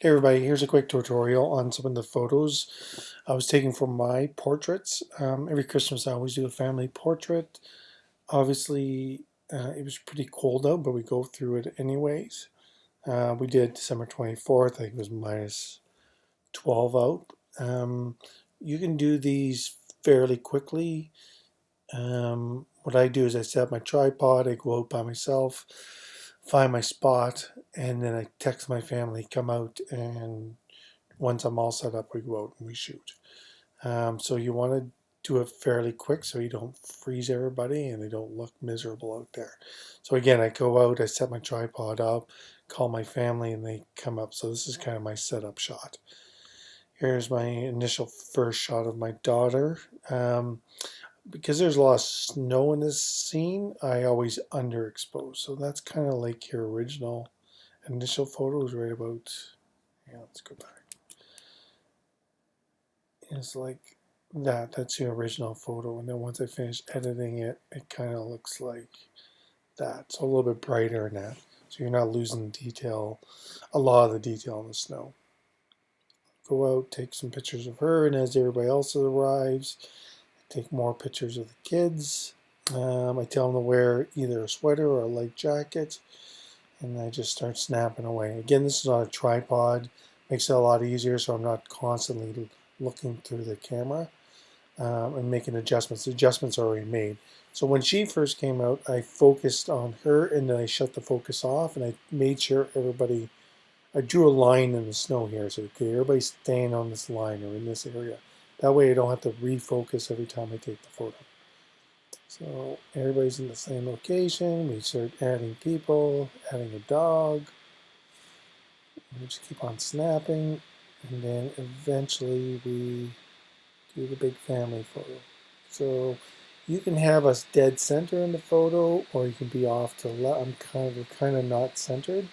Hey everybody, here's a quick tutorial on some of the photos I was taking for my portraits. Every Christmas I always do a family portrait. Obviously it was pretty cold out, but we go through it anyways. We did December 24th, I think it was minus 12 out. You can do these fairly quickly. What I do is I set up my tripod, I go out by myself, find my spot, and then I text my family, come out, and once I'm all set up, we go out and we shoot. So you want to do it fairly quick so you don't freeze everybody and they don't look miserable out there. So again, I go out, I set my tripod up, call my family, and they come up. So this is kind of my setup shot. Here's my initial first shot of my daughter. Because there's a lot of snow in this scene, I always underexpose. So that's kind of like your original initial photo is right about, yeah, let's go back. It's like that. That's your original photo. And then once I finish editing it, it kind of looks like that. So a little bit brighter in that. So you're not losing detail, a lot of the detail in the snow. Go out, take some pictures of her, and as everybody else arrives, take more pictures of the kids. I tell them to wear either a sweater or a light jacket, and I just start snapping away. Again, this is on a tripod, makes it a lot easier so I'm not constantly looking through the camera and making adjustments. The adjustments are already made. So when she first came out, I focused on her and then I shut the focus off and I made sure everybody, I drew a line in the snow here so okay, everybody's staying on this line or in this area. That way I don't have to refocus every time I take the photo. So everybody's in the same location. We start adding people, adding a dog. We just keep on snapping. And then eventually we do the big family photo. So you can have us dead center in the photo, or you can be off to left. I'm kind of not centered,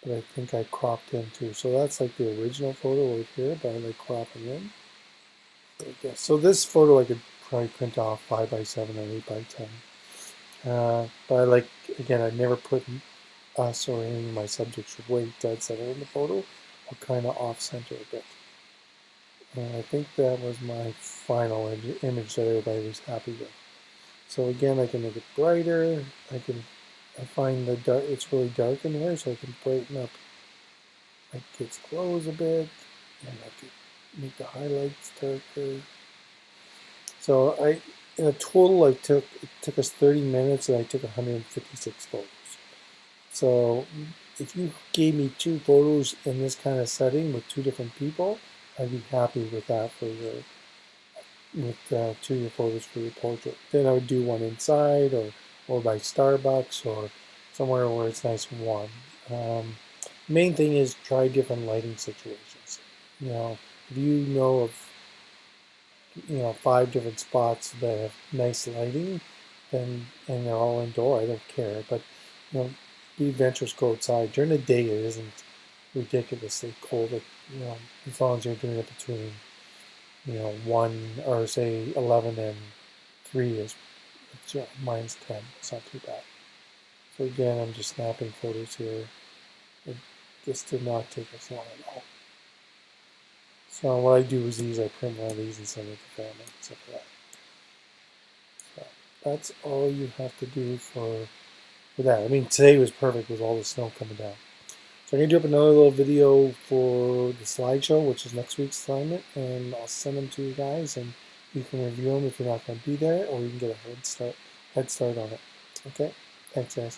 but I think I cropped in too. So that's like the original photo right here, but I like cropping in. So this photo I could probably print off 5 by 7 or 8 by 10. But I like, again, I never put us or any of my subjects way dead center in the photo. I'll kind of off center a bit. And I think that was my final image that everybody was happy with. So again, I can make it brighter. I find the dark, it's really dark in here, so I can brighten up my kid's clothes a bit, and I can make the highlights darker. So in a total, it took us 30 minutes, and I took 156 photos. So if you gave me 2 photos in this kind of setting with 2 different people, I'd be happy with that for your with 2 of your photos for your portrait. Then I would do one inside or by Starbucks or somewhere where it's nice and warm. Main thing is try different lighting situations. You know, if you know of 5 different spots that have nice lighting, then and they're all indoor, I don't care. But be adventurous, go outside. During the day, it isn't ridiculously cold. As long as you're doing it between 1 or say 11 and 3 is minus 10. It's not too bad. So again, I'm just snapping photos here. This did not take us long at all. So what I do is I print one of these and send it to family, except for that. So that's all you have to do for that. I mean, today was perfect with all the snow coming down. So I'm going to do up another little video for the slideshow, which is next week's assignment, and I'll send them to you guys, and you can review them if you're not going to be there, or you can get a head start on it. Okay? Thanks, guys.